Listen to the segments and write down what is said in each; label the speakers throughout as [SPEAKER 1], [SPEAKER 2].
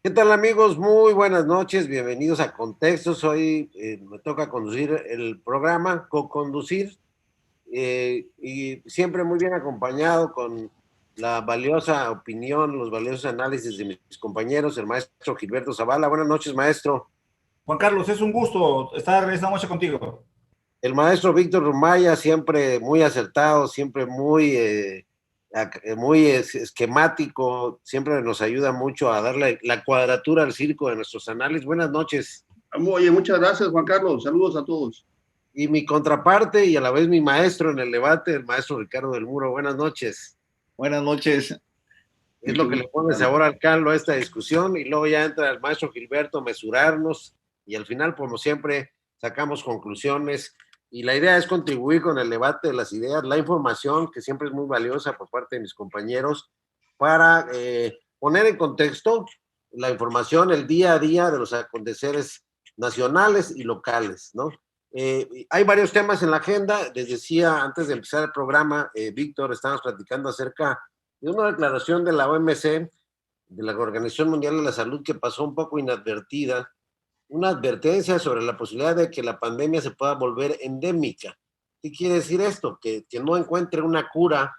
[SPEAKER 1] ¿Qué tal amigos? Muy buenas noches, bienvenidos a Contextos. Hoy me toca conducir el programa, co-conducir, y siempre muy bien acompañado con la valiosa opinión, los valiosos análisis de mis compañeros, el maestro Gilberto Zavala. Buenas noches, maestro.
[SPEAKER 2] Juan Carlos, es un gusto estar esta noche contigo.
[SPEAKER 1] El maestro Víctor Rumaya, siempre muy acertado, siempre muy esquemático, siempre nos ayuda mucho a darle la cuadratura al circo de nuestros análisis. Buenas noches.
[SPEAKER 3] Oye, muchas gracias, Juan Carlos. Saludos a todos.
[SPEAKER 1] Y mi contraparte y a la vez mi maestro en el debate, el maestro Ricardo del Muro. Buenas noches.
[SPEAKER 4] Buenas noches.
[SPEAKER 1] Es lo que le pone sabor al caldo a esta discusión, y luego ya entra el maestro Gilberto a mesurarnos, y al final, como siempre, sacamos conclusiones, y la idea es contribuir con el debate de las ideas, la información, que siempre es muy valiosa por parte de mis compañeros, para poner en contexto la información, el día a día de los aconteceres nacionales y locales, ¿no? Hay varios temas en la agenda. Les decía antes de empezar el programa, Víctor, estábamos platicando acerca de una declaración de la OMC, de la Organización Mundial de la Salud, que pasó un poco inadvertida, una advertencia sobre la posibilidad de que la pandemia se pueda volver endémica. ¿Qué quiere decir esto? Que no encuentre una cura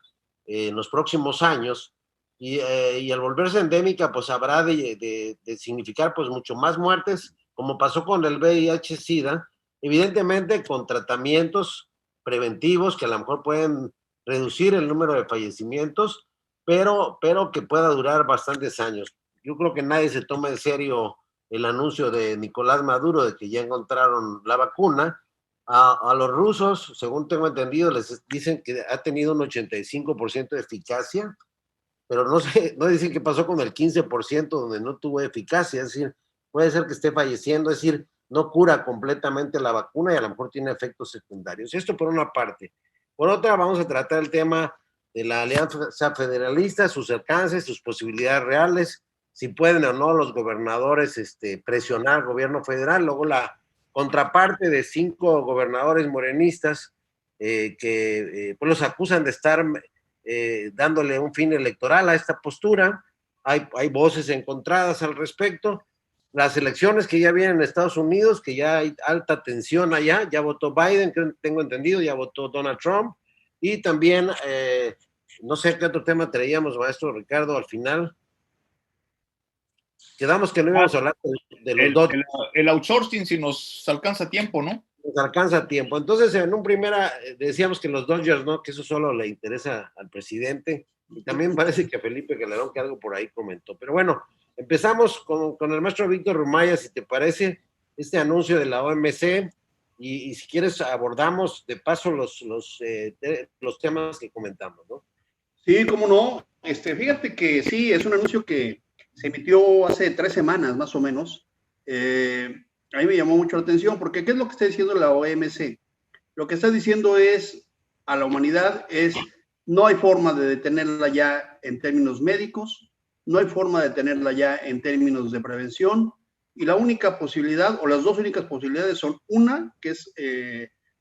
[SPEAKER 1] en los próximos años, y al volverse endémica, pues habrá de significar pues mucho más muertes, como pasó con el VIH-Sida, evidentemente con tratamientos preventivos que a lo mejor pueden reducir el número de fallecimientos, pero que pueda durar bastantes años. Yo creo que nadie se toma en serio el anuncio de Nicolás Maduro de que ya encontraron la vacuna. A los rusos, según tengo entendido, les dicen que ha tenido un 85% de eficacia, pero no dicen qué pasó con el 15% donde no tuvo eficacia. Es decir, puede ser que esté falleciendo, es decir, no cura completamente la vacuna y a lo mejor tiene efectos secundarios. Esto por una parte. Por otra, vamos a tratar el tema de la alianza federalista, sus alcances, sus posibilidades reales, si pueden o no los gobernadores presionar al gobierno federal. Luego la contraparte de 5 gobernadores morenistas que pues los acusan de estar dándole un fin electoral a esta postura. Hay voces encontradas al respecto. Las elecciones que ya vienen en Estados Unidos, que ya hay alta tensión allá, ya votó Biden, que tengo entendido, ya votó Donald Trump, y también, no sé qué otro tema traíamos, maestro Ricardo, al final. Quedamos que no íbamos a hablar de los Dodgers.
[SPEAKER 4] El outsourcing, si nos alcanza tiempo, ¿no?
[SPEAKER 1] Nos alcanza tiempo. Entonces, en un primera, decíamos que los Dodgers, ¿no? Que eso solo le interesa al presidente, y también parece que a Felipe Calderón, que algo por ahí comentó. Pero bueno, empezamos con el maestro Víctor Rumaya, si te parece, este anuncio de la OMC, y si quieres abordamos de paso los temas que comentamos, ¿no?
[SPEAKER 3] Sí, cómo no. Fíjate que sí, es un anuncio que se emitió hace 3 semanas, más o menos. A mí me llamó mucho la atención, porque ¿qué es lo que está diciendo la OMC? Lo que está diciendo es a la humanidad no hay forma de detenerla ya en términos médicos, no hay forma de detenerla ya en términos de prevención, y la única posibilidad, o las dos únicas posibilidades son una, que es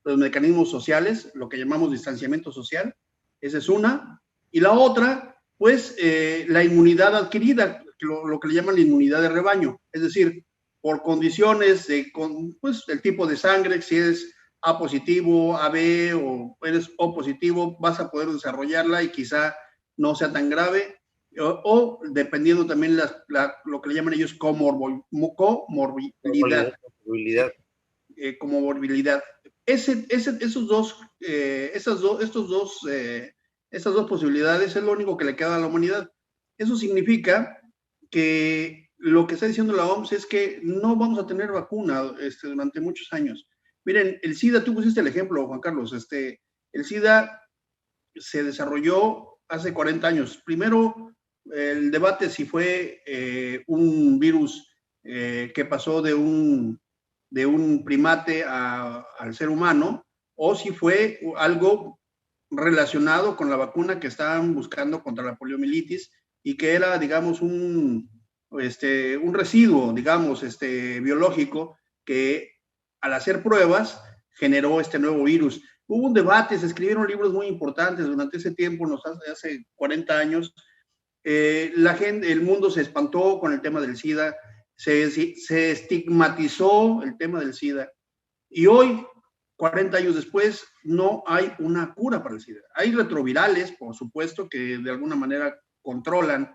[SPEAKER 3] los mecanismos sociales, lo que llamamos distanciamiento social, esa es una, y la otra, pues la inmunidad adquirida, lo que le llaman la inmunidad de rebaño, es decir, por condiciones pues el tipo de sangre, si es A positivo, AB o eres O positivo, vas a poder desarrollarla y quizá no sea tan grave, o dependiendo también lo que le llaman ellos comorbilidad. Comorbilidad. Esas dos posibilidades es lo único que le queda a la humanidad. Eso significa que lo que está diciendo la OMS es que no vamos a tener vacuna durante muchos años. Miren, el SIDA, tú pusiste el ejemplo, Juan Carlos, el SIDA se desarrolló hace 40 años. Primero, el debate si fue un virus que pasó de un primate al ser humano, o si fue algo relacionado con la vacuna que estaban buscando contra la poliomielitis, y que era, digamos, un residuo, digamos, biológico, que al hacer pruebas generó este nuevo virus. Hubo un debate, se escribieron libros muy importantes durante ese tiempo, hace 40 años. La gente, el mundo se espantó con el tema del SIDA, se estigmatizó el tema del SIDA. Y hoy, 40 años después, no hay una cura para el SIDA. Hay retrovirales, por supuesto, que de alguna manera controlan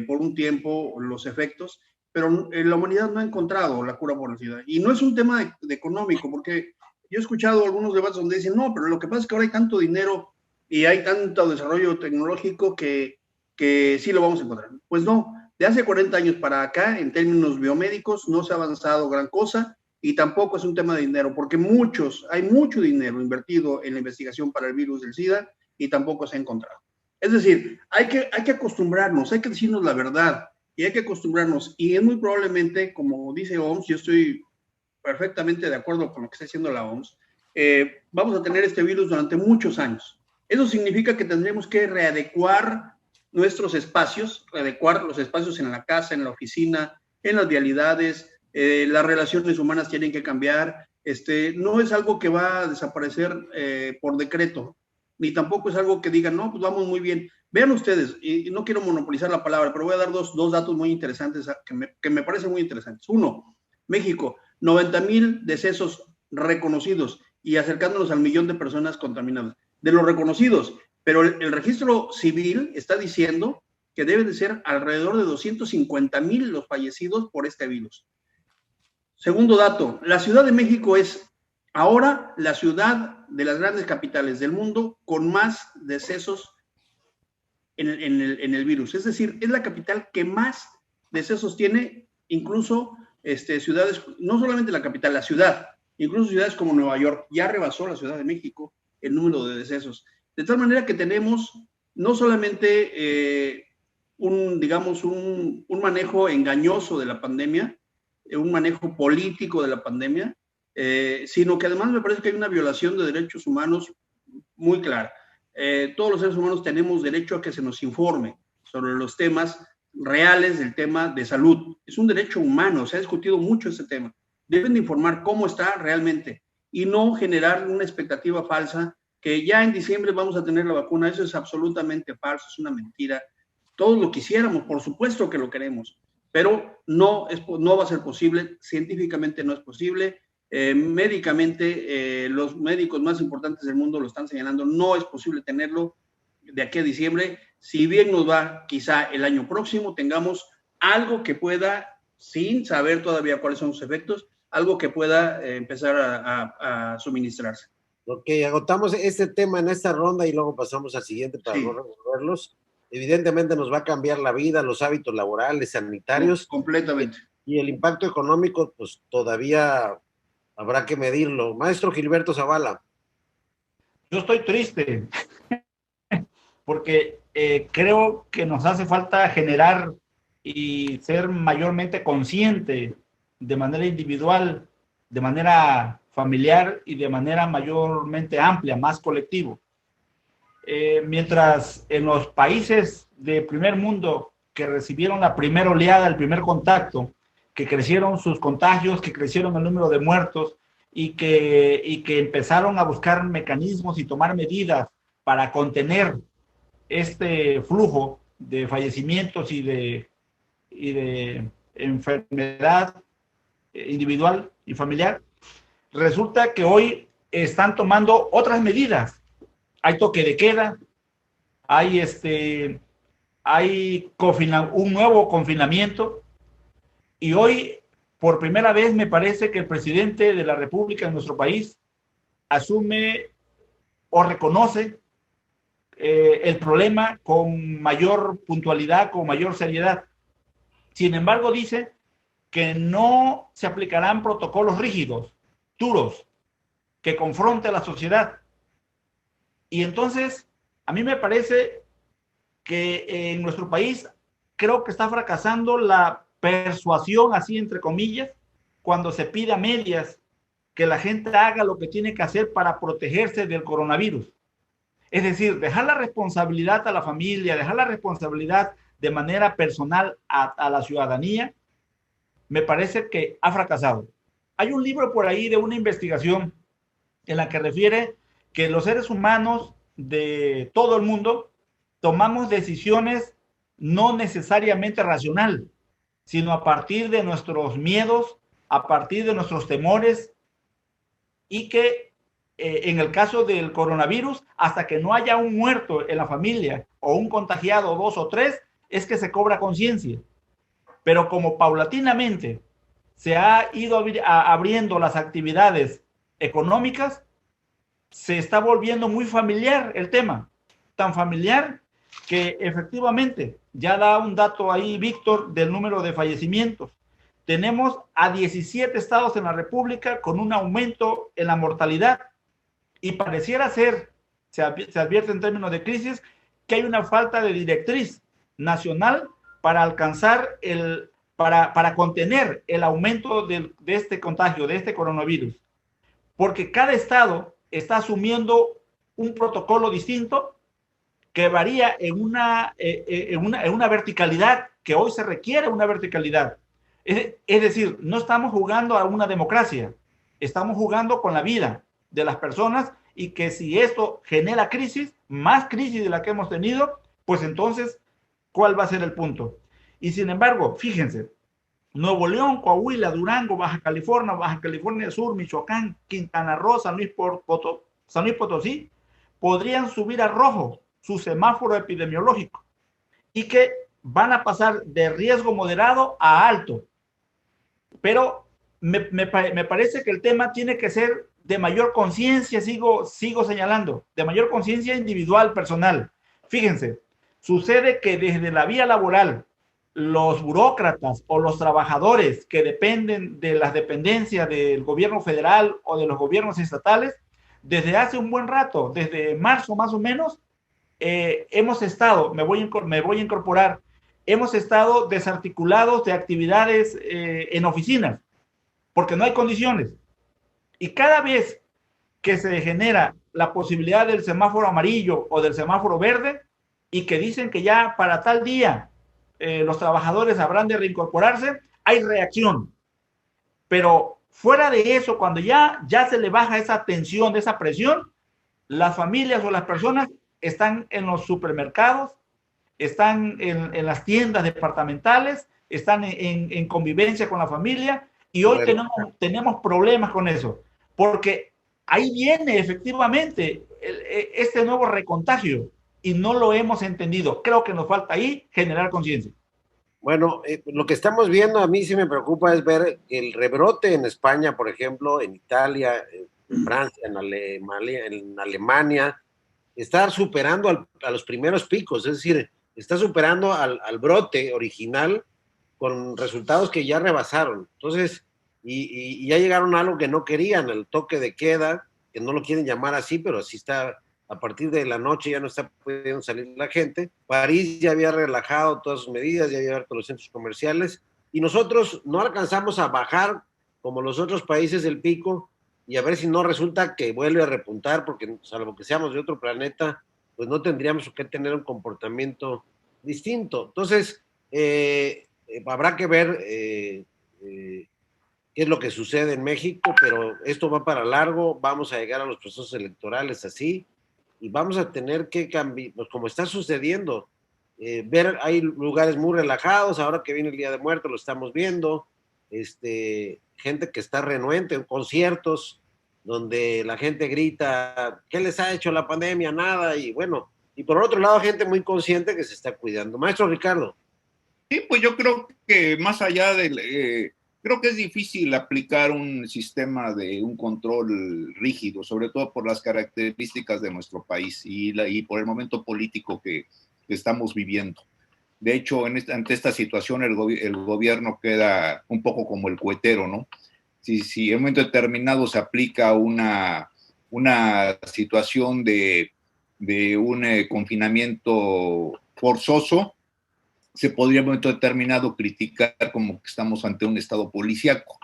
[SPEAKER 3] por un tiempo los efectos, pero la humanidad no ha encontrado la cura por el SIDA. Y no es un tema de económico, porque yo he escuchado algunos debates donde dicen, no, pero lo que pasa es que ahora hay tanto dinero y hay tanto desarrollo tecnológico que sí lo vamos a encontrar. Pues no, de hace 40 años para acá, en términos biomédicos, no se ha avanzado gran cosa y tampoco es un tema de dinero, porque hay mucho dinero invertido en la investigación para el virus del SIDA y tampoco se ha encontrado. Es decir, hay que acostumbrarnos, hay que decirnos la verdad y hay que acostumbrarnos. Y es muy probablemente, como dice OMS, yo estoy perfectamente de acuerdo con lo que está diciendo la OMS, vamos a tener este virus durante muchos años. Eso significa que tendremos que readecuar nuestros espacios, readecuar los espacios en la casa, en la oficina, en las vialidades, las relaciones humanas tienen que cambiar. No es algo que va a desaparecer por decreto, ni tampoco es algo que digan, no, pues vamos muy bien. Vean ustedes, y no quiero monopolizar la palabra, pero voy a dar dos datos muy interesantes que me parecen muy interesantes. Uno, México, 90,000 decesos reconocidos y acercándonos al 1,000,000 de personas contaminadas. De los reconocidos, pero el registro civil está diciendo que deben de ser alrededor de 250,000 los fallecidos por este virus. Segundo dato, la Ciudad de México es ahora la ciudad de las grandes capitales del mundo con más decesos en el virus. Es decir, es la capital que más decesos tiene, incluso ciudades, no solamente la capital, la ciudad, incluso ciudades como Nueva York, ya rebasó la Ciudad de México el número de decesos. De tal manera que tenemos no solamente un manejo engañoso de la pandemia, un manejo político de la pandemia, sino que además me parece que hay una violación de derechos humanos muy clara. Todos los seres humanos tenemos derecho a que se nos informe sobre los temas reales del tema de salud. Es un derecho humano, se ha discutido mucho ese tema. Deben de informar cómo está realmente y no generar una expectativa falsa que ya en diciembre vamos a tener la vacuna. Eso es absolutamente falso, es una mentira. Todos lo quisiéramos, por supuesto que lo queremos, pero no va a ser posible, científicamente no es posible, médicamente los médicos más importantes del mundo lo están señalando, no es posible tenerlo de aquí a diciembre. Si bien nos va, quizá el año próximo tengamos algo que pueda, sin saber todavía cuáles son sus efectos, algo que pueda empezar a suministrarse.
[SPEAKER 1] Ok, agotamos este tema en esta ronda y luego pasamos al siguiente para no resolverlos. Evidentemente nos va a cambiar la vida, los hábitos laborales, sanitarios.
[SPEAKER 3] Completamente.
[SPEAKER 1] Y el impacto económico, pues todavía habrá que medirlo. Maestro Gilberto Zavala.
[SPEAKER 2] Yo estoy triste porque creo que nos hace falta generar y ser mayormente consciente de manera individual, de manera familiar y de manera mayormente amplia, más colectivo. Mientras en los países de primer mundo que recibieron la primera oleada, el primer contacto, que crecieron sus contagios, que crecieron el número de muertos y que empezaron a buscar mecanismos y tomar medidas para contener este flujo de fallecimientos y de enfermedad individual y familiar, resulta que hoy están tomando otras medidas. Hay toque de queda, hay un nuevo confinamiento y hoy, por primera vez, me parece que el presidente de la República de nuestro país asume o reconoce el problema con mayor puntualidad, con mayor seriedad. Sin embargo, dice que no se aplicarán protocolos rígidos, duros, que confronte a la sociedad. Y entonces, a mí me parece que en nuestro país creo que está fracasando la persuasión, así entre comillas, cuando se pide a medias que la gente haga lo que tiene que hacer para protegerse del coronavirus. Es decir, dejar la responsabilidad a la familia, dejar la responsabilidad de manera personal a la ciudadanía, me parece que ha fracasado. Hay un libro por ahí de una investigación en la que refiere que los seres humanos de todo el mundo tomamos decisiones no necesariamente racional, sino a partir de nuestros miedos, a partir de nuestros temores, y que en el caso del coronavirus, hasta que no haya un muerto en la familia o un contagiado, 2 o 3, es que se cobra conciencia. Pero como paulatinamente se ha ido abriendo las actividades económicas, se está volviendo muy familiar el tema, tan familiar que efectivamente ya da un dato ahí, Víctor, del número de fallecimientos. Tenemos a 17 estados en la República con un aumento en la mortalidad y pareciera ser, se advierte en términos de crisis, que hay una falta de directriz nacional para alcanzar para contener el aumento de este contagio, de este coronavirus. Porque cada estado está asumiendo un protocolo distinto que varía en una verticalidad, que hoy se requiere una verticalidad. Es decir, no estamos jugando a una democracia, estamos jugando con la vida de las personas, y que si esto genera crisis, más crisis de la que hemos tenido, pues entonces, ¿cuál va a ser el punto? Y sin embargo, fíjense, Nuevo León, Coahuila, Durango, Baja California Sur, Michoacán, Quintana Roo, San Luis Potosí, podrían subir a rojo su semáforo epidemiológico y que van a pasar de riesgo moderado a alto. Pero me parece que el tema tiene que ser de mayor conciencia, sigo señalando, de mayor conciencia individual, personal. Fíjense, sucede que desde la vía laboral, los burócratas o los trabajadores que dependen de las dependencias del gobierno federal o de los gobiernos estatales, desde hace un buen rato, desde marzo más o menos, hemos estado, me voy a incorporar, hemos estado desarticulados de actividades en oficinas, porque no hay condiciones. Y cada vez que se genera la posibilidad del semáforo amarillo o del semáforo verde, y que dicen que ya para tal día los trabajadores habrán de reincorporarse, hay reacción. Pero fuera de eso, cuando ya se le baja esa tensión, esa presión, las familias o las personas están en los supermercados, están en las tiendas departamentales, están en convivencia con la familia, y hoy tenemos problemas con eso, porque ahí viene efectivamente este nuevo recontagio y no lo hemos entendido. Creo que nos falta ahí generar conciencia.
[SPEAKER 1] Bueno, lo que estamos viendo a mí sí me preocupa es ver el rebrote en España, por ejemplo, en Italia, en Francia, en Alemania, está superando a los primeros picos, es decir, está superando al brote original con resultados que ya rebasaron. Entonces, y ya llegaron a algo que no querían, el toque de queda, que no lo quieren llamar así, pero así está. A partir de la noche ya no está pudiendo salir la gente. París ya había relajado todas sus medidas, ya había abierto los centros comerciales, y nosotros no alcanzamos a bajar como los otros países del pico, y a ver si no resulta que vuelve a repuntar, porque salvo que seamos de otro planeta, pues no tendríamos que tener un comportamiento distinto. Entonces, habrá que ver qué es lo que sucede en México, pero esto va para largo, vamos a llegar a los procesos electorales así, y vamos a tener que cambiar, pues como está sucediendo, hay lugares muy relajados, ahora que viene el Día de Muertos lo estamos viendo, gente que está renuente en conciertos, donde la gente grita, ¿qué les ha hecho la pandemia? Nada, y bueno, y por otro lado, gente muy consciente que se está cuidando. Maestro Ricardo.
[SPEAKER 4] Sí, pues yo creo que más allá del... creo que es difícil aplicar un sistema de un control rígido, sobre todo por las características de nuestro país y por el momento político que estamos viviendo. De hecho, ante esta situación el gobierno queda un poco como el cuetero, ¿no? Si en un momento determinado se aplica una situación de un confinamiento forzoso, se podría en un momento determinado criticar como que estamos ante un estado policíaco.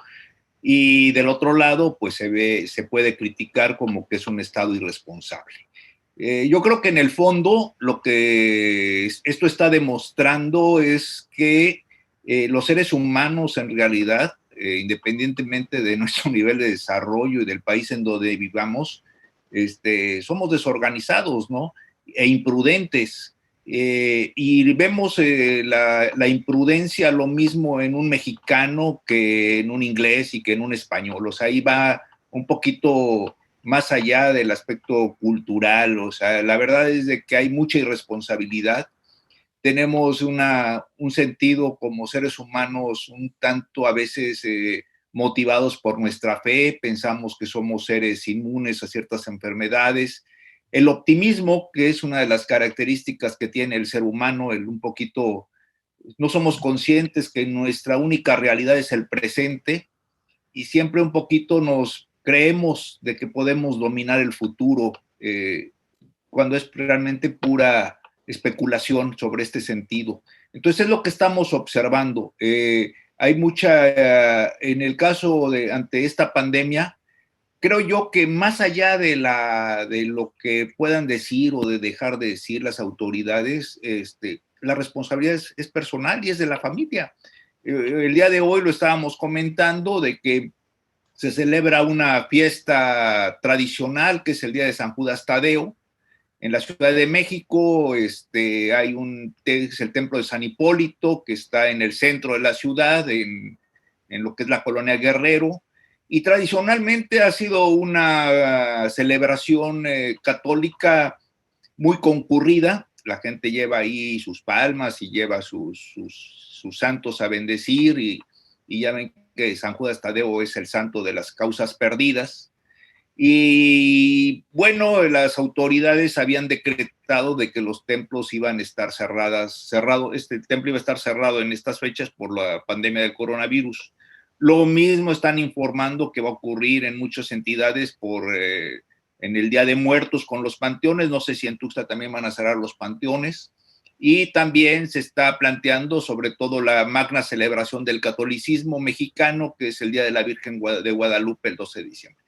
[SPEAKER 4] Y del otro lado, pues se puede criticar como que es un estado irresponsable. Yo creo que en el fondo lo que esto está demostrando es que los seres humanos en realidad independientemente de nuestro nivel de desarrollo y del país en donde vivamos, somos desorganizados, ¿no? E imprudentes. Y vemos la imprudencia lo mismo en un mexicano que en un inglés y que en un español. O sea, ahí va un poquito más allá del aspecto cultural. O sea, la verdad es de que hay mucha irresponsabilidad. Tenemos un sentido como seres humanos un tanto a veces motivados por nuestra fe, pensamos que somos seres inmunes a ciertas enfermedades. El optimismo, que es una de las características que tiene el ser humano, un poquito, no somos conscientes que nuestra única realidad es el presente y siempre un poquito nos creemos de que podemos dominar el futuro cuando es realmente pura especulación sobre este sentido. Entonces es lo que estamos observando. Hay mucha, en el caso ante esta pandemia, creo yo que más allá de lo que puedan decir o de dejar de decir las autoridades, la responsabilidad es personal y es de la familia. El día de hoy lo estábamos comentando de que se celebra una fiesta tradicional que es el Día de San Judas Tadeo. En la Ciudad de México es el templo de San Hipólito, que está en el centro de la ciudad, en lo que es la colonia Guerrero, y tradicionalmente ha sido una celebración católica muy concurrida. La gente lleva ahí sus palmas y lleva sus santos a bendecir, y ya ven que San Judas Tadeo es el santo de las causas perdidas. Y bueno, las autoridades habían decretado de que los templos iban a estar este templo iba a estar cerrado en estas fechas por la pandemia del coronavirus. Lo mismo están informando que va a ocurrir en muchas entidades en el Día de Muertos con los panteones. No sé si en Tuxtla también van a cerrar los panteones. Y también se está planteando sobre todo la magna celebración del catolicismo mexicano, que es el Día de la Virgen de Guadalupe, el 12 de diciembre.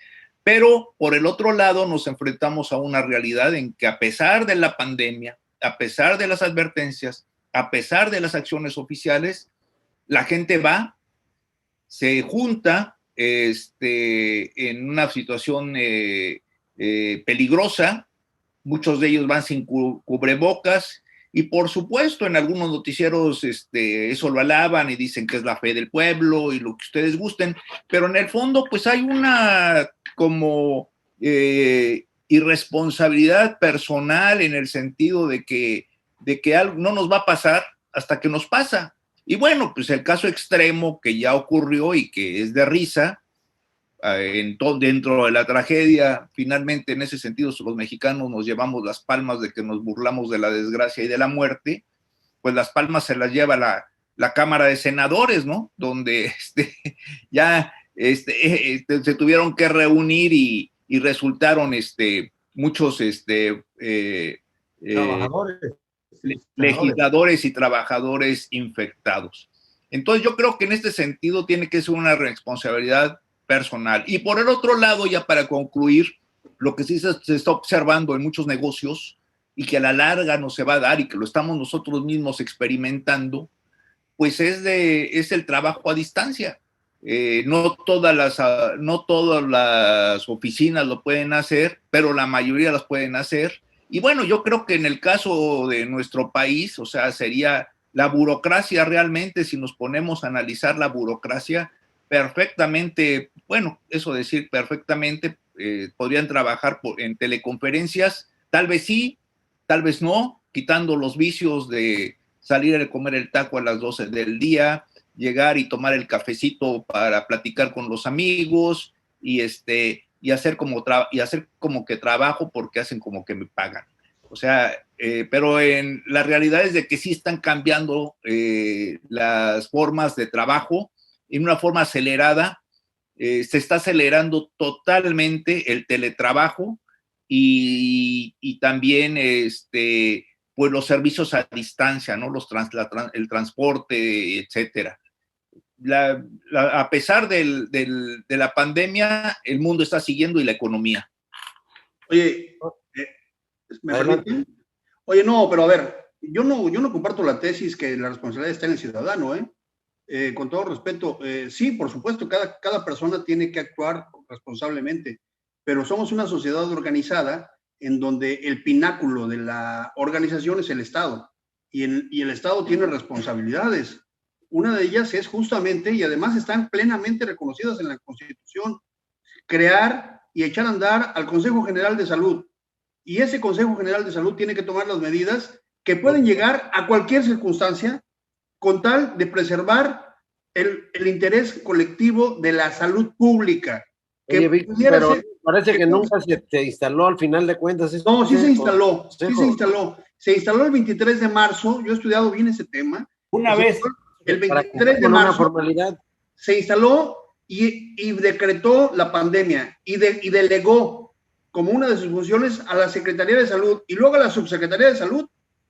[SPEAKER 4] Pero por el otro lado nos enfrentamos a una realidad en que a pesar de la pandemia, a pesar de las advertencias, a pesar de las acciones oficiales, la gente va, se junta en una situación peligrosa. Muchos de ellos van sin cubrebocas y por supuesto en algunos noticieros eso lo alaban y dicen que es la fe del pueblo y lo que ustedes gusten, pero en el fondo pues hay una como irresponsabilidad personal en el sentido de que algo no nos va a pasar hasta que nos pasa. Y bueno, pues el caso extremo que ya ocurrió y que es de risa, dentro de la tragedia, finalmente en ese sentido los mexicanos nos llevamos las palmas de que nos burlamos de la desgracia y de la muerte, pues las palmas se las lleva la Cámara de Senadores, ¿no? Donde ya se tuvieron que reunir y resultaron muchos
[SPEAKER 2] trabajadores,
[SPEAKER 4] legisladores y trabajadores infectados. Entonces yo creo que en este sentido tiene que ser una responsabilidad personal. Y por el otro lado, ya para concluir, lo que sí se está observando en muchos negocios y que a la larga no se va a dar y que lo estamos nosotros mismos experimentando, pues es el trabajo a distancia. No todas las oficinas lo pueden hacer, pero la mayoría las pueden hacer. Y bueno, yo creo que en el caso de nuestro país, o sea, sería la burocracia realmente, si nos ponemos a analizar la burocracia, perfectamente, bueno, eso decir perfectamente, podrían trabajar en teleconferencias, tal vez sí, tal vez no, quitando los vicios de salir a comer el taco a las 12 del día, llegar y tomar el cafecito para platicar con los amigos y hacer como que trabajo porque hacen como que me pagan. O sea, pero la realidad es de que sí están cambiando las formas de trabajo en una forma acelerada. Se está acelerando totalmente el teletrabajo y también pues los servicios a distancia, ¿no? El transporte, etcétera. A pesar de la pandemia, el mundo está siguiendo y la economía.
[SPEAKER 3] Oye, ¿me permiten? Oye, no, pero a ver, yo no comparto la tesis que la responsabilidad está en el ciudadano, ¿eh? con todo respeto, sí, por supuesto, cada persona tiene que actuar responsablemente, pero somos una sociedad organizada en donde el pináculo de la organización es el Estado, y el Estado tiene responsabilidades. Una de ellas es justamente, y además están plenamente reconocidas en la Constitución, crear y echar a andar al Consejo General de Salud. Y ese Consejo General de Salud tiene que tomar las medidas que pueden llegar a cualquier circunstancia con tal de preservar el interés colectivo de la salud pública. Que
[SPEAKER 1] Oye, Víctor, pero parece que nunca se instaló al final de cuentas.
[SPEAKER 3] No, sí se instaló, sí se instaló. Se instaló el 23 de marzo, yo he estudiado bien ese tema.
[SPEAKER 2] Una vez.
[SPEAKER 3] El 23 de marzo se instaló y decretó la pandemia y delegó como una de sus funciones a la Secretaría de Salud y luego a la Subsecretaría de Salud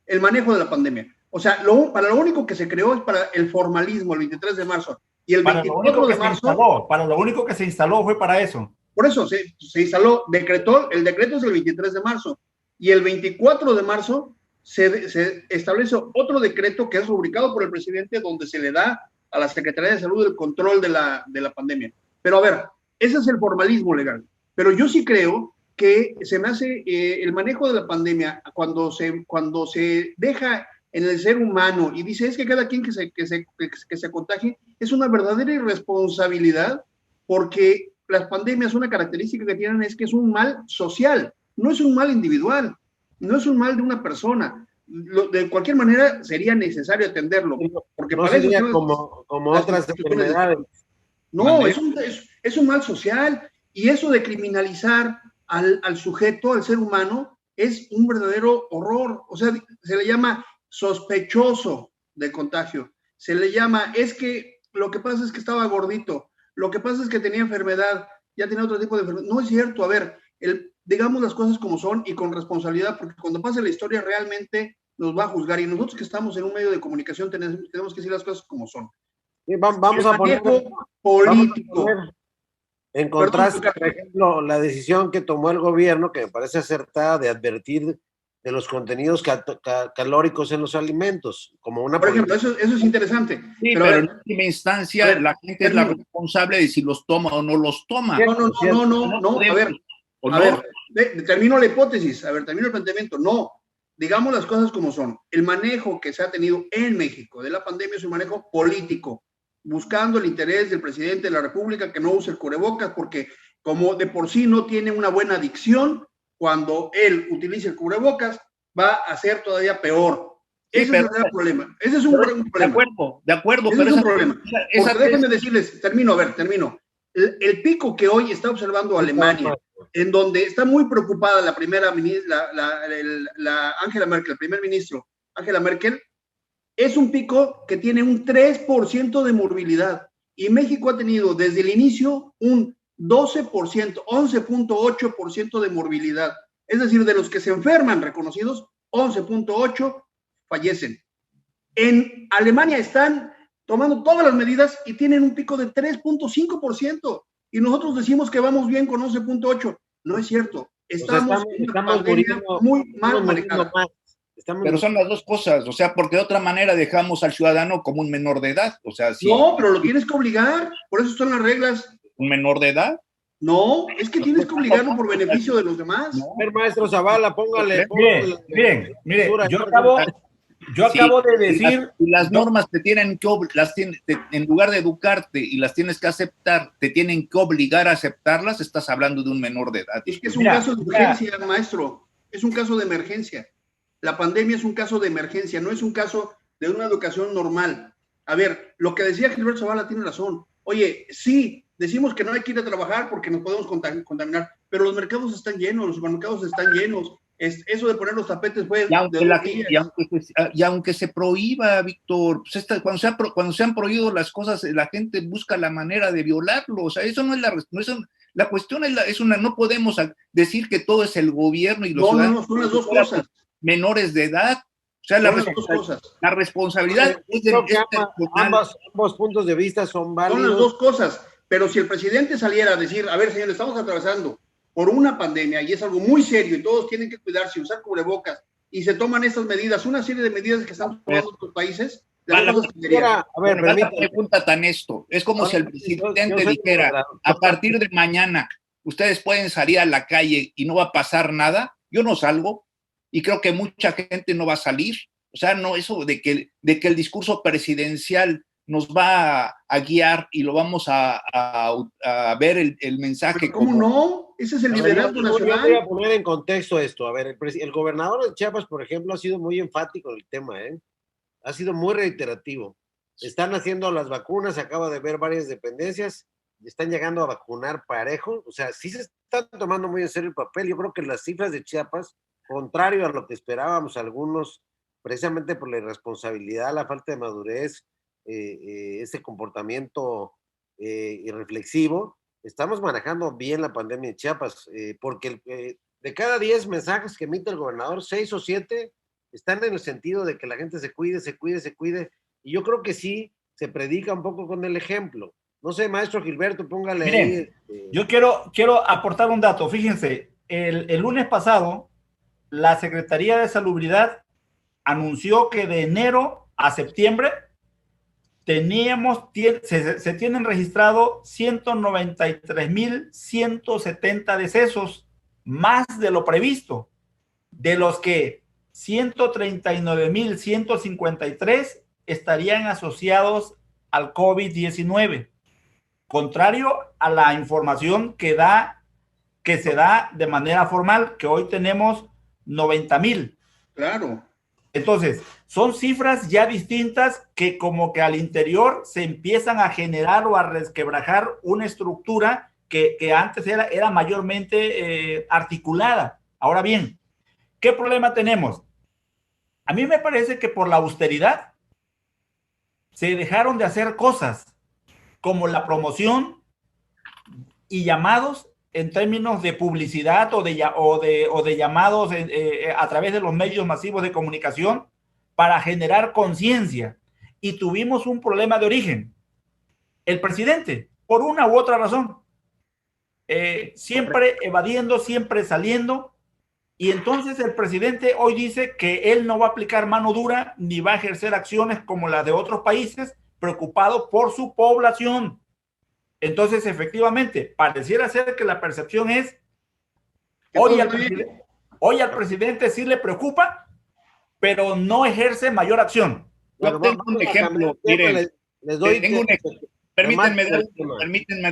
[SPEAKER 3] el manejo de la pandemia. O sea, para lo único que se creó es para el formalismo el 23 de marzo. Y el 24 de marzo...
[SPEAKER 2] Para lo único que se instaló fue para eso.
[SPEAKER 3] Por eso se instaló, el decreto es el 23 de marzo. Y el 24 de marzo se establece otro decreto que es rubricado por el presidente donde se le da a la Secretaría de Salud el control de la pandemia. Pero a ver, ese es el formalismo legal. Pero yo sí creo que se me hace el manejo de la pandemia cuando se deja en el ser humano y dice es que cada quien que se contagie es una verdadera irresponsabilidad, porque las pandemias, una característica que tienen es que es un mal social, no es un mal individual, no es un mal de una persona. De cualquier manera sería necesario atenderlo, porque
[SPEAKER 1] no
[SPEAKER 3] para
[SPEAKER 1] sería
[SPEAKER 3] eso
[SPEAKER 1] como otras enfermedades.
[SPEAKER 3] No, es un mal social, y eso de criminalizar al sujeto, al ser humano, es un verdadero horror. O sea, se le llama sospechoso de contagio, se le llama, es que lo que pasa es que estaba gordito, lo que pasa es que tenía enfermedad, ya tenía otro tipo de enfermedad. No es cierto. A ver, digamos las cosas como son y con responsabilidad, porque cuando pase la historia realmente nos va a juzgar, y nosotros que estamos en un medio de comunicación tenemos que decir las cosas como son.
[SPEAKER 1] Sí, vamos a poner
[SPEAKER 3] político.
[SPEAKER 1] En contraste, por ejemplo, la decisión que tomó el gobierno, que me parece acertada, de advertir de los contenidos calóricos en los alimentos, como una...
[SPEAKER 3] Por ejemplo, eso es interesante.
[SPEAKER 4] Sí, pero en última instancia la gente es la responsable de si los toma o no los toma.
[SPEAKER 3] No, a ver, termino la hipótesis, termino el planteamiento. No, digamos las cosas como son. El manejo que se ha tenido en México de la pandemia es un manejo político, buscando el interés del presidente de la República que no use el cubrebocas, porque como de por sí no tiene una buena dicción, cuando él utilice el cubrebocas va a ser todavía peor. Ese es el problema. Ese es un problema.
[SPEAKER 4] De acuerdo,
[SPEAKER 3] pero es un problema. Porque déjenme decirles, termino. El pico que hoy está observando Alemania, en donde está muy preocupada la primera ministra, la Angela Merkel, el primer ministro Angela Merkel, es un pico que tiene un 3% de morbilidad. Y México ha tenido desde el inicio un 12%, 11.8% de morbilidad. Es decir, de los que se enferman reconocidos, 11.8 fallecen. En Alemania están tomando todas las medidas y tienen un pico de 3.5%. Y nosotros decimos que vamos bien con 11.8. No es cierto. Estamos en una pandemia muy mal manejada.
[SPEAKER 4] Pero son las dos cosas, o sea, porque de otra manera dejamos al ciudadano como un menor de edad, o sea, sí.
[SPEAKER 3] No, pero lo tienes que obligar, por eso son las reglas.
[SPEAKER 4] ¿Un menor de edad?
[SPEAKER 3] No, es que tienes que obligarlo por beneficio de los demás.
[SPEAKER 1] A ver, maestro Zavala, póngale.
[SPEAKER 2] Bien, mire, yo acabo de decir...
[SPEAKER 4] Y las normas te tienen que, en lugar de educarte y las tienes que aceptar, te tienen que obligar a aceptarlas, estás hablando de un menor de edad.
[SPEAKER 3] Es que es un caso de urgencia, maestro, es un caso de emergencia. La pandemia es un caso de emergencia, no es un caso de una educación normal. A ver, lo que decía Gilberto Zavala tiene razón. Oye, sí, decimos que no hay que ir a trabajar porque nos podemos contaminar, pero los mercados están llenos, los supermercados están llenos. Eso de poner los tapetes fue...
[SPEAKER 4] Y aunque se prohíba, Víctor, pues cuando se han prohibido las cosas, la gente busca la manera de violarlo. O sea, eso no es la cuestión, no podemos decir que todo es el gobierno y los
[SPEAKER 3] ciudadanos. No, son las dos cosas.
[SPEAKER 4] Menores de edad, o sea, la responsabilidad es de
[SPEAKER 1] ambos puntos de vista son válidos.
[SPEAKER 3] Son las dos cosas, pero si el presidente saliera a decir, a ver, señor, estamos atravesando por una pandemia y es algo muy serio y todos tienen que cuidarse y usar cubrebocas y se toman estas medidas, una serie de medidas que están tomando otros países,
[SPEAKER 1] A ver,
[SPEAKER 4] la pregunta tan esto. Es como si el presidente dijera, a partir de mañana, ustedes pueden salir a la calle y no va a pasar nada. Yo no salgo y creo que mucha gente no va a salir. O sea, no, eso de que el discurso presidencial nos va a guiar y lo vamos a ver el mensaje.
[SPEAKER 3] ¿Cómo no? Ese es el liderazgo nacional.
[SPEAKER 1] Yo voy a poner en contexto esto. A ver, el gobernador de Chiapas, por ejemplo, ha sido muy enfático en el tema, ¿eh? Ha sido muy reiterativo. Están haciendo las vacunas, acaba de ver varias dependencias, están llegando a vacunar parejo. O sea, sí se están tomando muy en serio el papel. Yo creo que las cifras de Chiapas, contrario a lo que esperábamos algunos, precisamente por la irresponsabilidad, la falta de madurez, ese comportamiento irreflexivo, estamos manejando bien la pandemia en Chiapas, porque de cada 10 mensajes que emite el gobernador, 6 o 7 están en el sentido de que la gente se cuide, y yo creo que sí se predica un poco con el ejemplo. No sé, maestro Gilberto, póngale.
[SPEAKER 2] Miren, ahí. Yo quiero aportar un dato. Fíjense, el lunes pasado, la Secretaría de Salubridad anunció que de enero a septiembre se tienen registrados 193,170 decesos, más de lo previsto, de los que 139,153 estarían asociados al COVID-19, contrario a la información que se da de manera formal, que hoy tenemos 90,000.
[SPEAKER 3] Claro.
[SPEAKER 2] Entonces, son cifras ya distintas que como que al interior se empiezan a generar o a resquebrajar una estructura que antes era mayormente articulada. Ahora bien, ¿qué problema tenemos? A mí me parece que por la austeridad se dejaron de hacer cosas como la promoción y llamados en términos de publicidad o de llamados a través de los medios masivos de comunicación para generar conciencia. Y tuvimos un problema de origen. El presidente, por una u otra razón, siempre evadiendo, siempre saliendo. Y entonces el presidente hoy dice que él no va a aplicar mano dura ni va a ejercer acciones como las de otros países, preocupado por su población. Entonces, efectivamente, pareciera ser que la percepción es, hoy al presidente sí le preocupa, pero no ejerce mayor acción.
[SPEAKER 4] Yo tengo un ejemplo, miren, permítanme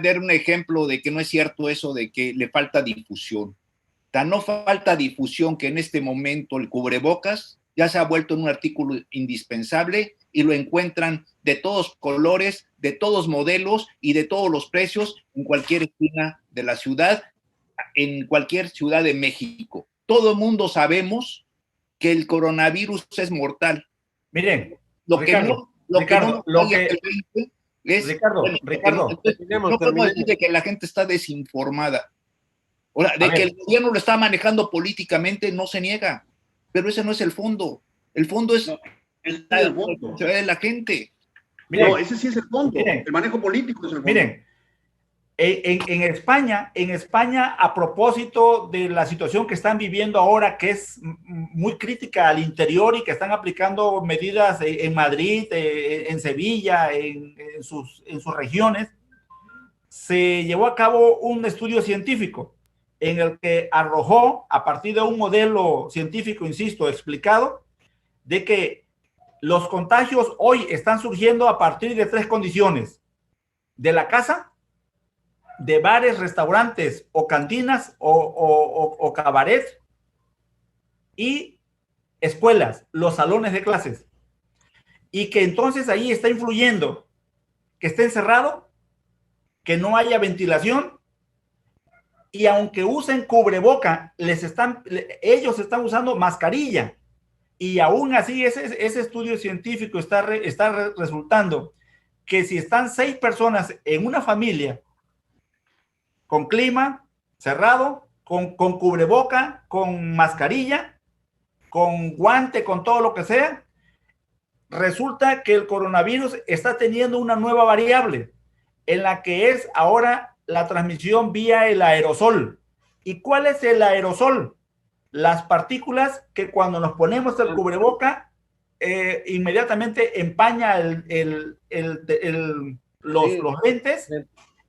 [SPEAKER 4] dar un ejemplo de que no es cierto eso de que le falta difusión. Tan no falta difusión que en este momento el cubrebocas ya se ha vuelto un artículo indispensable y lo encuentran de todos colores, de todos modelos y de todos los precios en cualquier esquina de la ciudad, en cualquier ciudad de México. Todo el mundo sabemos que el coronavirus es mortal.
[SPEAKER 2] Miren,
[SPEAKER 4] no podemos decir que la gente está desinformada. Ahora, de que el gobierno lo está manejando políticamente no se niega, pero ese no es el fondo. El fondo es la gente.
[SPEAKER 3] Miren, no, ese sí es el fondo. Miren, el manejo político es el fondo.
[SPEAKER 2] Miren, en España, a propósito de la situación que están viviendo ahora, que es muy crítica al interior y que están aplicando medidas en Madrid, en Sevilla, en sus regiones, se llevó a cabo un estudio científico en el que arrojó, a partir de un modelo científico, insisto, explicado, de que los contagios hoy están surgiendo a partir de 3 condiciones: de la casa, de bares, restaurantes o cantinas o cabaret, y escuelas, los salones de clases. Y que entonces ahí está influyendo que esté encerrado, que no haya ventilación, y aunque usen cubreboca, ellos están usando mascarilla. Y aún así ese estudio científico está resultando que si están 6 personas en una familia con clima cerrado, con cubreboca, con mascarilla, con guante, con todo lo que sea, resulta que el coronavirus está teniendo una nueva variable en la que es ahora la transmisión vía el aerosol. ¿Y cuál es el aerosol? Las partículas que cuando nos ponemos el cubreboca inmediatamente empaña los lentes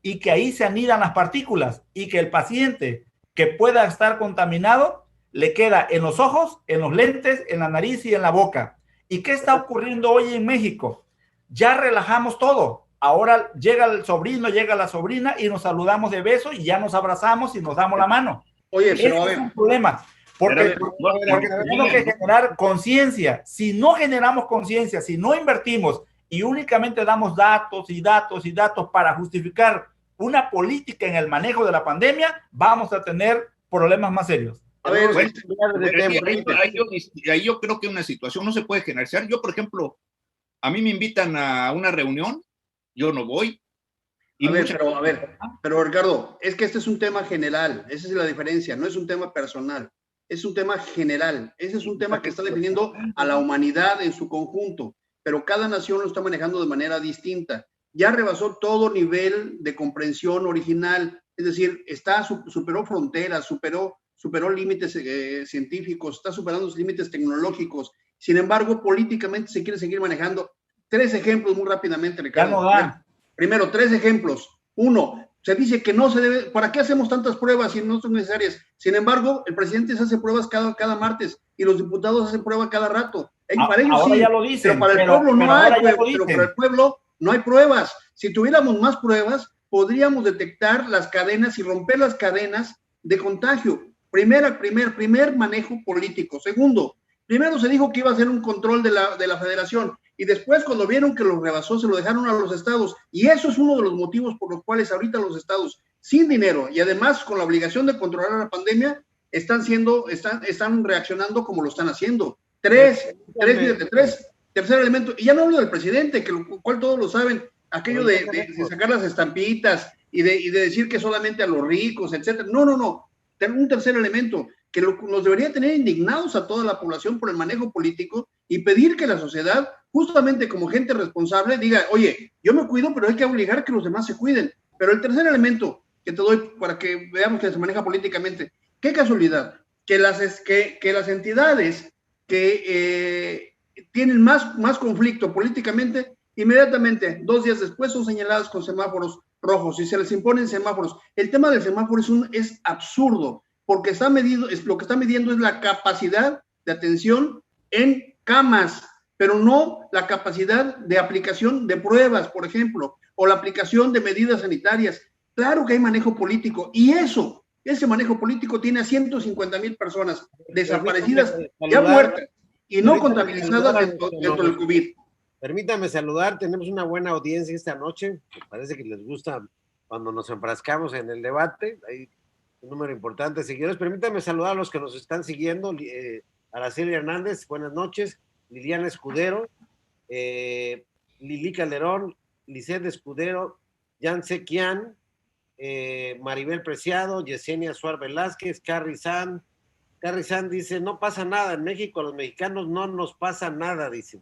[SPEAKER 2] y que ahí se anidan las partículas y que el paciente que pueda estar contaminado le queda en los ojos, en los lentes, en la nariz y en la boca. ¿Y qué está ocurriendo hoy en México? Ya relajamos todo. Ahora llega el sobrino, llega la sobrina y nos saludamos de beso y ya nos abrazamos y nos damos la mano.
[SPEAKER 3] Oye, pero a ver,
[SPEAKER 2] es un problema. Porque tenemos que generar conciencia. Si no generamos conciencia, si no invertimos y únicamente damos datos y datos y datos para justificar una política en el manejo de la pandemia, vamos a tener problemas más serios.
[SPEAKER 3] A ver,
[SPEAKER 4] bueno, ahí yo creo que una situación no se puede generalizar. Yo, por ejemplo, a mí me invitan a una reunión, yo no voy. Y
[SPEAKER 3] pero Ricardo, es que este es un tema general, esa es la diferencia, no es un tema personal, es un tema general, ese es un tema que está definiendo a la humanidad en su conjunto, pero cada nación lo está manejando de manera distinta. Ya rebasó todo nivel de comprensión original, es decir, superó fronteras, superó límites científicos, está superando los límites tecnológicos. Sin embargo, políticamente se quiere seguir manejando. 3 ejemplos muy rápidamente, Ricardo.
[SPEAKER 2] Ya no da.
[SPEAKER 3] Primero, 3 ejemplos. 1, se dice que no se debe, ¿para qué hacemos tantas pruebas si no son necesarias? Sin embargo, el presidente se hace pruebas cada martes y los diputados hacen pruebas cada rato. Para ellos
[SPEAKER 2] ahora
[SPEAKER 3] sí,
[SPEAKER 2] ya lo dicen,
[SPEAKER 3] pero para el pueblo no hay, pero para el pueblo no hay pruebas. Si tuviéramos más pruebas, podríamos detectar las cadenas y romper las cadenas de contagio. Primer manejo político. Segundo, primero se dijo que iba a ser un control de la federación y después cuando vieron que lo rebasó se lo dejaron a los estados y eso es uno de los motivos por los cuales ahorita los estados sin dinero y además con la obligación de controlar la pandemia están reaccionando como lo están haciendo. Tercer elemento, y ya no hablo del presidente, que lo cual todos lo saben, aquello de sacar las estampitas y de decir que solamente a los ricos, etcétera. No. Un tercer elemento que nos debería tener indignados a toda la población por el manejo político y pedir que la sociedad, justamente como gente responsable, diga, oye, yo me cuido, pero hay que obligar que los demás se cuiden. Pero el tercer elemento que te doy para que veamos que se maneja políticamente, qué casualidad, que las entidades que tienen más conflicto políticamente, inmediatamente, 2 días después, son señaladas con semáforos rojos y se les imponen semáforos. El tema del semáforo es absurdo, porque lo que está midiendo es la capacidad de atención en camas, pero no la capacidad de aplicación de pruebas, por ejemplo, o la aplicación de medidas sanitarias. Claro que hay manejo político, y ese manejo político tiene a 150,000 personas desaparecidas, ya muertas, y no contabilizadas dentro del COVID.
[SPEAKER 1] Permítame saludar, tenemos una buena audiencia esta noche, parece que les gusta cuando nos enfrascamos en el debate, hay un número importante de seguidores. Permítame saludar a los que nos están siguiendo, Araceli Hernández, buenas noches, Liliana Escudero, Lili Calderón, Lisette Escudero, Jan Sequian, Maribel Preciado, Yesenia Suárez Velázquez, Carrie San dice, no pasa nada, en México a los mexicanos no nos pasa nada, dice.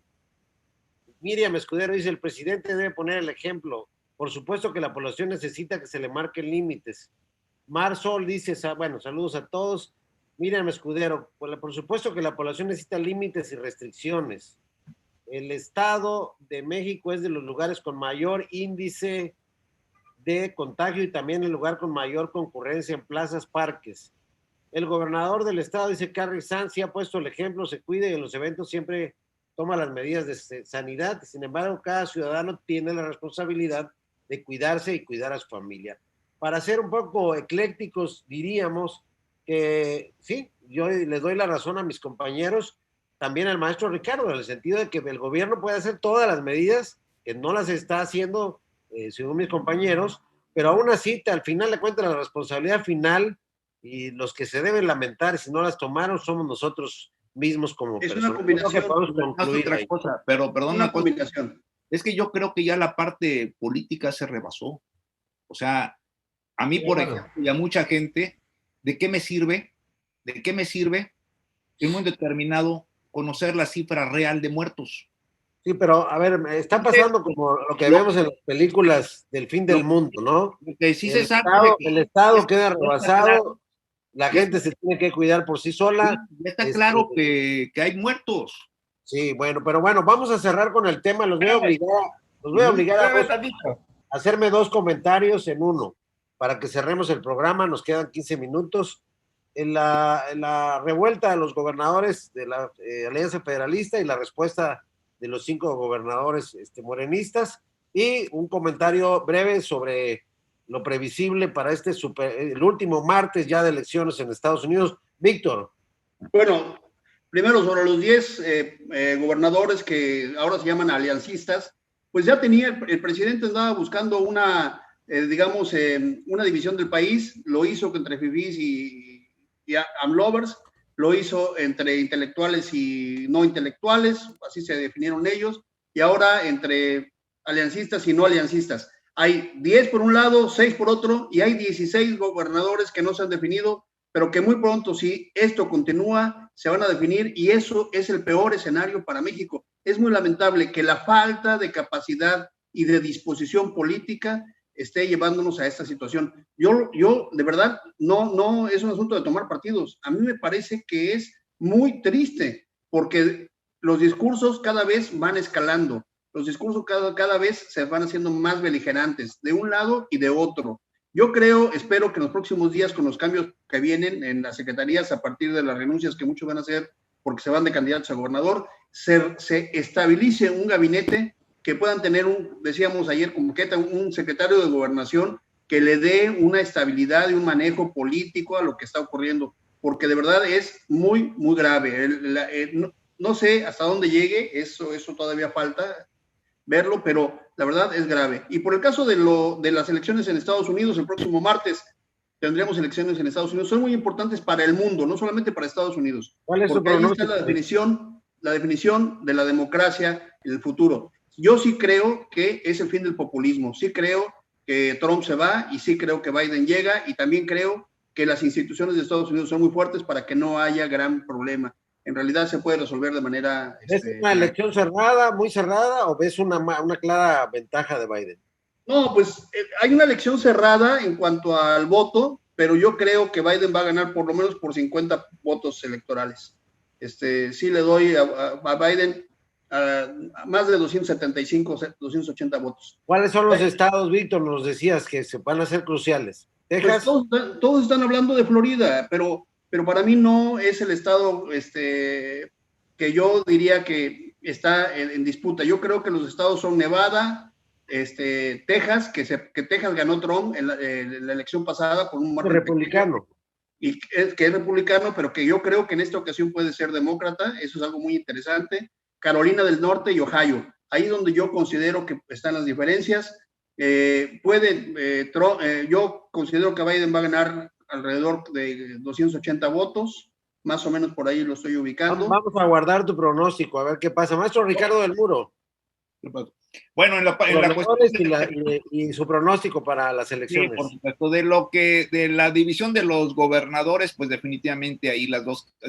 [SPEAKER 1] Miriam Escudero dice, el presidente debe poner el ejemplo. Por supuesto que la población necesita que se le marquen límites. Mar Sol dice, bueno, saludos a todos. Miriam Escudero, por supuesto que la población necesita límites y restricciones. El Estado de México es de los lugares con mayor índice de contagio y también el lugar con mayor concurrencia en plazas, parques. El gobernador del estado, dice Carrie Sanz, sí ha puesto el ejemplo, se cuida y en los eventos siempre toma las medidas de sanidad. Sin embargo, cada ciudadano tiene la responsabilidad de cuidarse y cuidar a su familia. Para ser un poco eclécticos, diríamos que sí, yo les doy la razón a mis compañeros, también al maestro Ricardo, en el sentido de que el gobierno puede hacer todas las medidas, que no las está haciendo, según mis compañeros, pero aún así, al final de cuentas, la responsabilidad final y los que se deben lamentar si no las tomaron somos nosotros mismos como
[SPEAKER 3] personas.
[SPEAKER 1] Es una
[SPEAKER 3] combinación.
[SPEAKER 4] Pero perdón,
[SPEAKER 3] una combinación.
[SPEAKER 4] Es que yo creo que ya la parte política se rebasó. O sea, a mí, por ejemplo, y a mucha gente, ¿de qué me sirve en un determinado conocer la cifra real de muertos?
[SPEAKER 1] Sí, pero a ver, está pasando como lo que vemos en las películas del fin del mundo, ¿no?
[SPEAKER 4] Que sí se sabe
[SPEAKER 1] el Estado queda rebasado, la gente se tiene que cuidar por sí sola.
[SPEAKER 4] Sí, está claro que hay muertos.
[SPEAKER 1] Sí, bueno, pero bueno, vamos a cerrar con el tema. Los voy a obligar a hacerme 2 comentarios en uno, para que cerremos el programa. Nos quedan 15 minutos. En la revuelta de los gobernadores de la Alianza Federalista y la respuesta de los 5 gobernadores morenistas, y un comentario breve sobre lo previsible para el último martes ya de elecciones en Estados Unidos. Víctor.
[SPEAKER 3] Bueno, primero sobre los 10 gobernadores que ahora se llaman aliancistas, pues ya tenía, el presidente andaba buscando una división del país, lo hizo entre fifís y amlovers, lo hizo entre intelectuales y no intelectuales, así se definieron ellos, y ahora entre aliancistas y no aliancistas. Hay 10 por un lado, 6 por otro, y hay 16 gobernadores que no se han definido, pero que muy pronto, si esto continúa, se van a definir, y eso es el peor escenario para México. Es muy lamentable que la falta de capacidad y de disposición política esté llevándonos a esta situación. Yo de verdad, no es un asunto de tomar partidos. A mí me parece que es muy triste, porque los discursos cada vez van escalando. Los discursos cada vez se van haciendo más beligerantes, de un lado y de otro. Yo espero que en los próximos días, con los cambios que vienen en las secretarías a partir de las renuncias que muchos van a hacer porque se van de candidatos a gobernador, se estabilice un gabinete que puedan tener decíamos ayer, como que un secretario de gobernación que le dé una estabilidad y un manejo político a lo que está ocurriendo, porque de verdad es muy, muy grave. No sé hasta dónde llegue, eso todavía falta verlo, pero la verdad es grave. Y por el caso de las elecciones en Estados Unidos, el próximo martes tendremos elecciones en Estados Unidos, son muy importantes para el mundo, no solamente para Estados Unidos.
[SPEAKER 1] ¿Cuál es
[SPEAKER 3] porque ahí está la definición de la democracia en el futuro. Yo sí creo que es el fin del populismo, sí creo que Trump se va y sí creo que Biden llega, y también creo que las instituciones de Estados Unidos son muy fuertes para que no haya gran problema. En realidad se puede resolver de manera...
[SPEAKER 1] ¿Es una elección cerrada, muy cerrada, o ves una clara ventaja de Biden?
[SPEAKER 3] No, pues hay una elección cerrada en cuanto al voto, pero yo creo que Biden va a ganar por lo menos por 50 votos electorales. Sí le doy a Biden más de 275, 280 votos.
[SPEAKER 1] ¿Cuáles son los estados, Víctor? Nos decías que se van a ser cruciales. ¿Texas?
[SPEAKER 3] Pues todos están hablando de Florida, pero para mí no es el estado que yo diría que está en disputa. Yo creo que los estados son Nevada, Texas, que Texas ganó Trump en la elección pasada por un margen
[SPEAKER 1] republicano.
[SPEAKER 3] Y que es republicano, pero que yo creo que en esta ocasión puede ser demócrata. Eso es algo muy interesante. Carolina del Norte y Ohio. Ahí es donde yo considero que están las diferencias. Yo considero que Biden va a ganar alrededor de 280 votos, más o menos por ahí lo estoy ubicando.
[SPEAKER 1] Vamos a guardar tu pronóstico, a ver qué pasa. Maestro Ricardo del Muro.
[SPEAKER 4] Bueno,
[SPEAKER 1] y su pronóstico para las elecciones.
[SPEAKER 4] Sí, por supuesto. De la división de los gobernadores, pues definitivamente ahí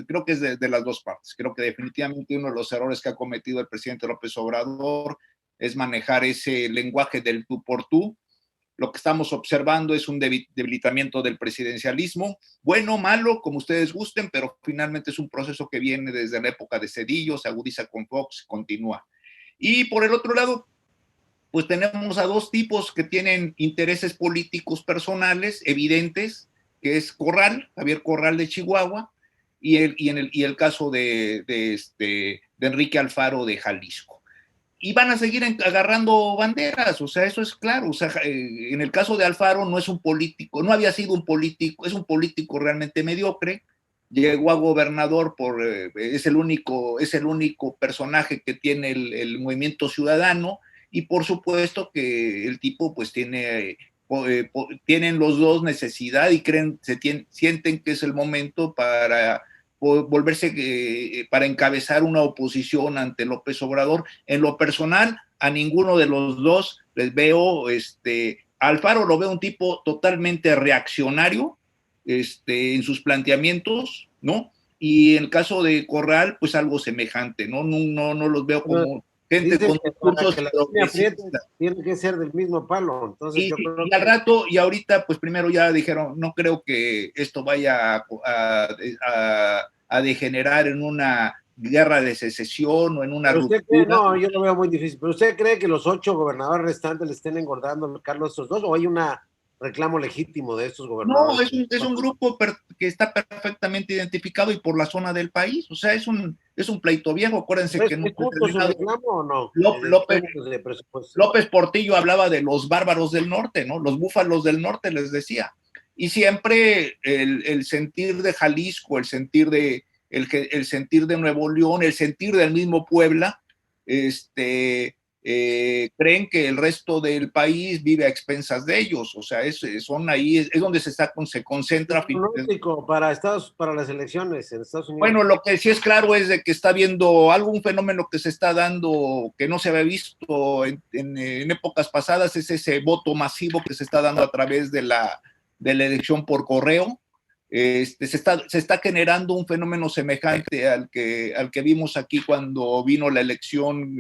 [SPEAKER 4] creo que es de las dos partes. Creo que definitivamente uno de los errores que ha cometido el presidente López Obrador es manejar ese lenguaje del tú por tú. Lo que estamos observando es un debilitamiento del presidencialismo, bueno, malo, como ustedes gusten, pero finalmente es un proceso que viene desde la época de Zedillo, se agudiza con Fox, continúa. Y por el otro lado, pues tenemos a dos tipos que tienen intereses políticos personales evidentes, que es Javier Corral de Chihuahua, y el caso de Enrique Alfaro de Jalisco. Y van a seguir agarrando banderas, o sea, eso es claro. O sea, en el caso de Alfaro no es un político, no había sido un político, es un político realmente mediocre, llegó a gobernador es el único personaje que tiene el Movimiento Ciudadano, y por supuesto que el tipo pues tienen los dos necesidad y sienten que es el momento para para encabezar una oposición ante López Obrador. En lo personal, a ninguno de los dos les veo, Alfaro lo veo un tipo totalmente reaccionario, en sus planteamientos, ¿no? Y en el caso de Corral, pues algo semejante, ¿no? No los veo como gente con discursos progresistas.
[SPEAKER 1] Tiene que ser del mismo palo. Entonces
[SPEAKER 4] y al rato, y ahorita, pues primero ya dijeron, no creo que esto vaya a degenerar en una guerra de secesión o en una
[SPEAKER 1] Pero usted
[SPEAKER 4] ruptura.
[SPEAKER 1] cree, no, yo lo veo muy difícil. ¿Pero usted cree que los 8 gobernadores restantes le estén engordando, Carlos, estos dos? ¿O hay un reclamo legítimo de estos gobernadores?
[SPEAKER 4] No, es un grupo que está perfectamente identificado y por la zona del país. O sea, es un pleito viejo. Acuérdense
[SPEAKER 1] ¿Es
[SPEAKER 4] que no
[SPEAKER 1] justo su reclamo o no?
[SPEAKER 4] López,
[SPEAKER 1] De presupuesto.
[SPEAKER 4] López Portillo hablaba de los bárbaros del norte, ¿no? Los búfalos del norte, les decía. Y siempre el sentir de Jalisco, el sentir de Nuevo León, el sentir del mismo Puebla, creen que el resto del país vive a expensas de ellos. O sea, es donde se concentra.
[SPEAKER 1] Es pronóstico para las elecciones en Estados Unidos.
[SPEAKER 4] Bueno, lo que sí es claro es de que está viendo algún fenómeno que se está dando que no se había visto en épocas pasadas, es ese voto masivo que se está dando a través de la elección por correo. Se está generando un fenómeno semejante al que vimos aquí cuando vino la elección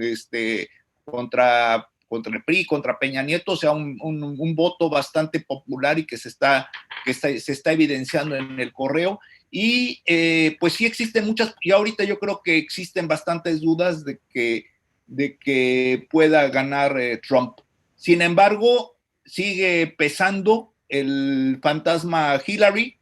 [SPEAKER 4] contra el PRI, contra Peña Nieto, o sea, un voto bastante popular y que se está evidenciando en el correo. Y pues sí existen y ahorita yo creo que existen bastantes dudas de que pueda ganar Trump. Sin embargo, sigue pesando el fantasma Hillary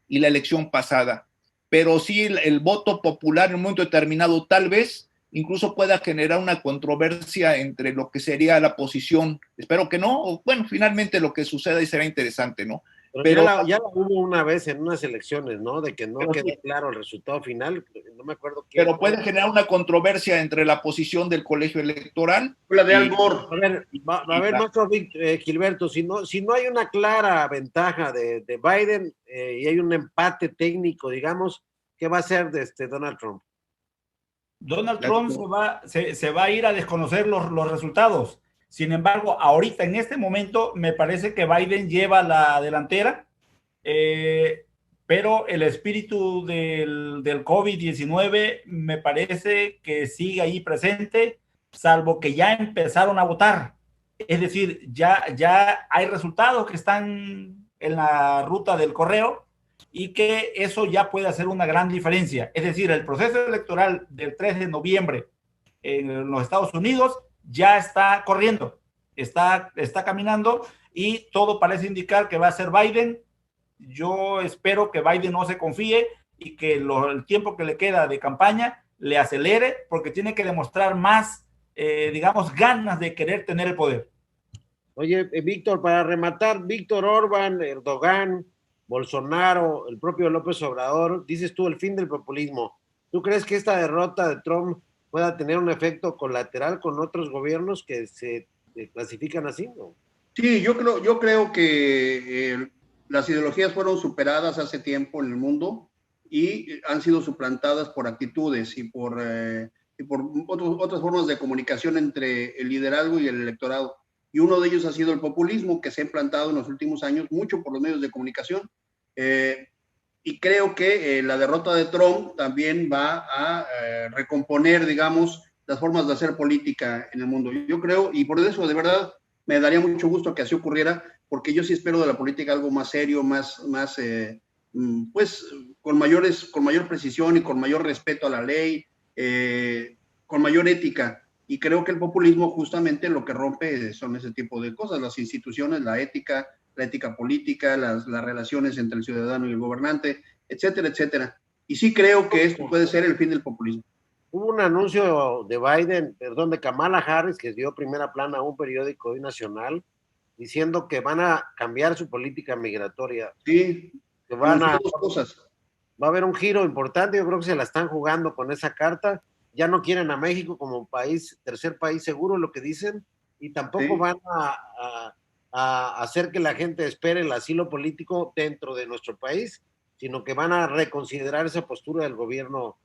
[SPEAKER 4] y la elección pasada, pero sí el voto popular en un momento determinado tal vez incluso pueda generar una controversia entre lo que sería la posición, espero que no, o bueno, finalmente lo que suceda y será interesante, ¿no?
[SPEAKER 1] Pero ya la hubo una vez en unas elecciones, ¿no? De que no quedó claro el resultado final, no me acuerdo qué.
[SPEAKER 4] Pero puede generar una controversia entre la posición del colegio electoral.
[SPEAKER 3] La de Al Gore.
[SPEAKER 1] A ver, maestro Gilberto, si no hay una clara ventaja de Biden y hay un empate técnico, digamos, ¿qué va a hacer Donald Trump?
[SPEAKER 2] Donald Trump se va a ir a desconocer los resultados. Sin embargo, ahorita, en este momento, me parece que Biden lleva la delantera, pero el espíritu del COVID-19 me parece que sigue ahí presente, salvo que ya empezaron a votar. Es decir, ya hay resultados que están en la ruta del correo y que eso ya puede hacer una gran diferencia. Es decir, el proceso electoral del 3 de noviembre en los Estados Unidos ya está corriendo, está caminando y todo parece indicar que va a ser Biden. Yo espero que Biden no se confíe y que el tiempo que le queda de campaña le acelere, porque tiene que demostrar más, digamos, ganas de querer tener el poder.
[SPEAKER 1] Oye, Víctor, para rematar, Víctor Orbán, Erdogan, Bolsonaro, el propio López Obrador, dices tú el fin del populismo. ¿Tú crees que esta derrota de Trump pueda tener un efecto colateral con otros gobiernos que se clasifican así, ¿no?
[SPEAKER 3] Sí, yo creo que las ideologías fueron superadas hace tiempo en el mundo y han sido suplantadas por actitudes y por otras formas de comunicación entre el liderazgo y el electorado. Y uno de ellos ha sido el populismo, que se ha implantado en los últimos años mucho por los medios de comunicación. Y creo que la derrota de Trump también va a recomponer, digamos, las formas de hacer política en el mundo. Yo creo, y por eso de verdad me daría mucho gusto que así ocurriera, porque yo sí espero de la política algo más serio, pues con mayor precisión y con mayor respeto a la ley, con mayor ética. Y creo que el populismo justamente lo que rompe son ese tipo de cosas, las instituciones, la ética política, las relaciones entre el ciudadano y el gobernante, etcétera, etcétera. Y sí creo que esto puede ser el fin del populismo.
[SPEAKER 1] Hubo un anuncio de Kamala Harris, que dio primera plana a un periódico hoy nacional, diciendo que van a cambiar su política migratoria.
[SPEAKER 3] Sí,
[SPEAKER 1] que va a haber un giro importante, yo creo que se la están jugando con esa carta. Ya no quieren a México como tercer país seguro, lo que dicen, y tampoco van a hacer que la gente espere el asilo político dentro de nuestro país, sino que van a reconsiderar esa postura del gobierno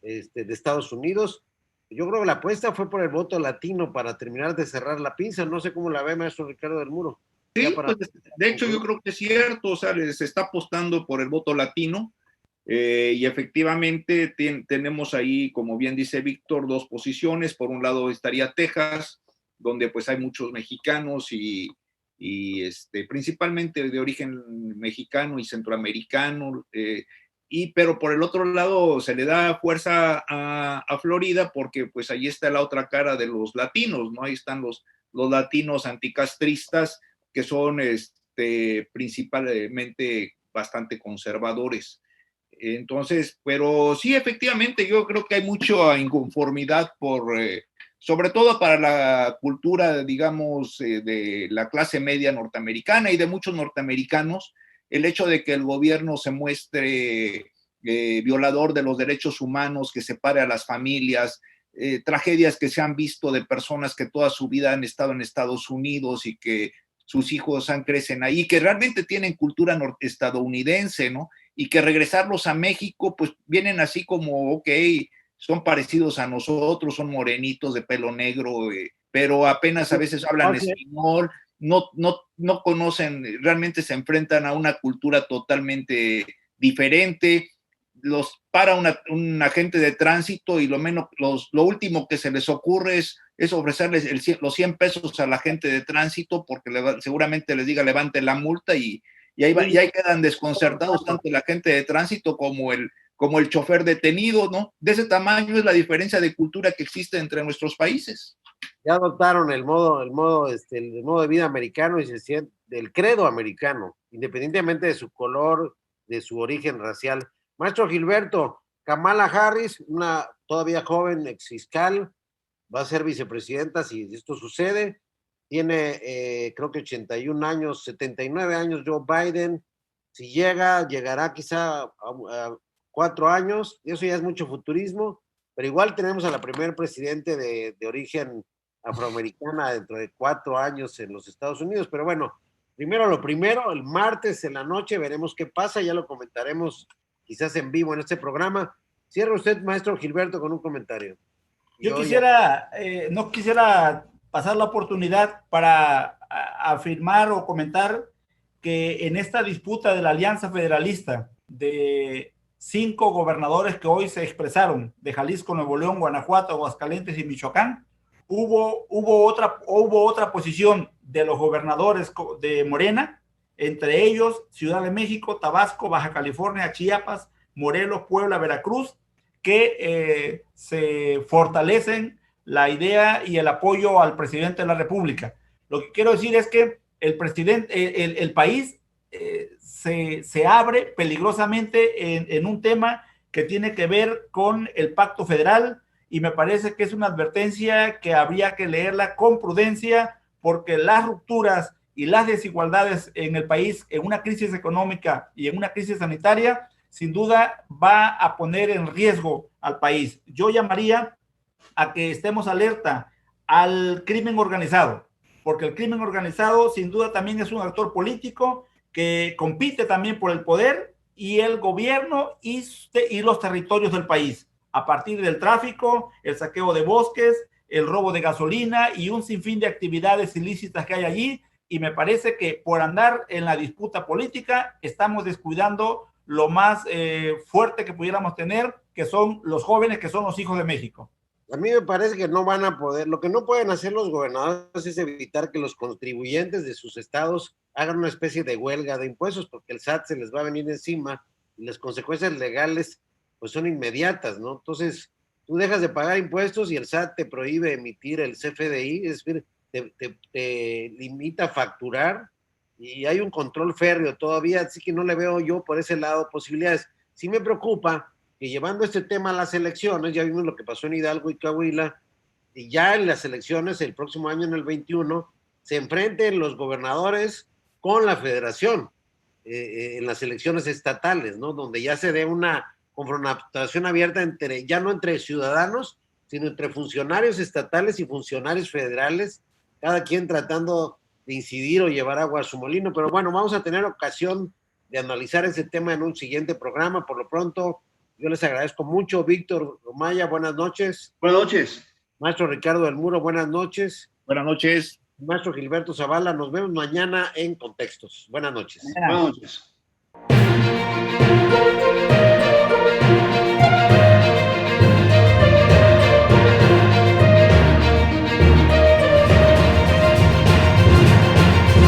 [SPEAKER 1] de Estados Unidos. Yo creo que la apuesta fue por el voto latino para terminar de cerrar la pinza. No sé cómo la ve, maestro Ricardo del Muro.
[SPEAKER 4] Sí, pues, de hecho yo creo que es cierto, o sea, se está apostando por el voto latino. Y efectivamente tenemos ahí, como bien dice Víctor, dos posiciones. Por un lado estaría Texas, donde pues hay muchos mexicanos y principalmente de origen mexicano y centroamericano, pero por el otro lado se le da fuerza a Florida porque pues ahí está la otra cara de los latinos, ¿no? Ahí están los latinos anticastristas que son principalmente bastante conservadores. Entonces, pero sí, efectivamente, yo creo que hay mucha inconformidad sobre todo para la cultura, digamos, de la clase media norteamericana y de muchos norteamericanos, el hecho de que el gobierno se muestre violador de los derechos humanos, que separe a las familias, tragedias que se han visto de personas que toda su vida han estado en Estados Unidos y que sus hijos crecen ahí, que realmente tienen cultura estadounidense, ¿no? Y que regresarlos a México, pues vienen así como, ok, son parecidos a nosotros, son morenitos de pelo negro, pero apenas a veces hablan español, no conocen, realmente se enfrentan a una cultura totalmente diferente. Los para un agente de tránsito y lo último que se les ocurre es ofrecerles los 100 pesos al agente de tránsito porque seguramente les diga levante la multa y ahí quedan desconcertados tanto el agente de tránsito como el chofer detenido, ¿no? De ese tamaño es la diferencia de cultura que existe entre nuestros países.
[SPEAKER 1] Ya adoptaron el modo de vida americano y se siente del credo americano, independientemente de su color, de su origen racial. Maestro Gilberto, Kamala Harris, una todavía joven exfiscal, va a ser vicepresidenta si esto sucede. Tiene, creo que 81 años, 79 años Joe Biden. Si llegará quizá a 4 años. Eso ya es mucho futurismo, pero igual tenemos a la primer presidente de origen afroamericana dentro de 4 años en los Estados Unidos. Pero bueno, primero lo primero, el martes en la noche veremos qué pasa, ya lo comentaremos quizás en vivo en este programa. Cierra usted, maestro Gilberto, con un comentario.
[SPEAKER 2] Yo no quisiera pasar la oportunidad para afirmar o comentar que en esta disputa de la Alianza Federalista de 5 gobernadores que hoy se expresaron, de Jalisco, Nuevo León, Guanajuato, Aguascalientes y Michoacán, hubo otra posición de los gobernadores de Morena, entre ellos Ciudad de México, Tabasco, Baja California, Chiapas, Morelos, Puebla, Veracruz, que se fortalecen la idea y el apoyo al presidente de la República. Lo que quiero decir es que el país se abre peligrosamente en un tema que tiene que ver con el pacto federal, y me parece que es una advertencia que habría que leerla con prudencia, porque las rupturas y las desigualdades en el país, en una crisis económica y en una crisis sanitaria, sin duda va a poner en riesgo al país. Yo llamaría a que estemos alerta al crimen organizado, porque el crimen organizado sin duda también es un actor político que compite también por el poder y el gobierno y los territorios del país, a partir del tráfico, el saqueo de bosques, el robo de gasolina y un sinfín de actividades ilícitas que hay allí. Y me parece que por andar en la disputa política estamos descuidando lo más fuerte que pudiéramos tener, que son los jóvenes, que son los hijos de México.
[SPEAKER 1] A mí me parece que no van a poder, lo que no pueden hacer los gobernadores es evitar que los contribuyentes de sus estados hagan una especie de huelga de impuestos, porque el SAT se les va a venir encima y las consecuencias legales pues son inmediatas, ¿no? Entonces, tú dejas de pagar impuestos y el SAT te prohíbe emitir el CFDI, es decir, te limita a facturar y hay un control férreo todavía, así que no le veo yo por ese lado posibilidades. Sí me preocupa que llevando este tema a las elecciones, ya vimos lo que pasó en Hidalgo y Coahuila, y ya en las elecciones el próximo año, en el 21, se enfrenten los gobernadores con la federación en las elecciones estatales, ¿no? Donde ya se dé una confrontación abierta ya no entre ciudadanos, sino entre funcionarios estatales y funcionarios federales, cada quien tratando de incidir o llevar agua a su molino. Pero bueno, vamos a tener ocasión de analizar ese tema en un siguiente programa. Por lo pronto, yo les agradezco mucho. Víctor Maya, buenas noches.
[SPEAKER 3] Buenas noches.
[SPEAKER 1] Maestro Ricardo del Muro, buenas noches.
[SPEAKER 4] Buenas noches.
[SPEAKER 1] Maestro Gilberto Zavala, nos vemos mañana en Contextos. Buenas noches.
[SPEAKER 3] Buenas noches.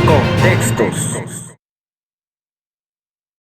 [SPEAKER 5] Contextos.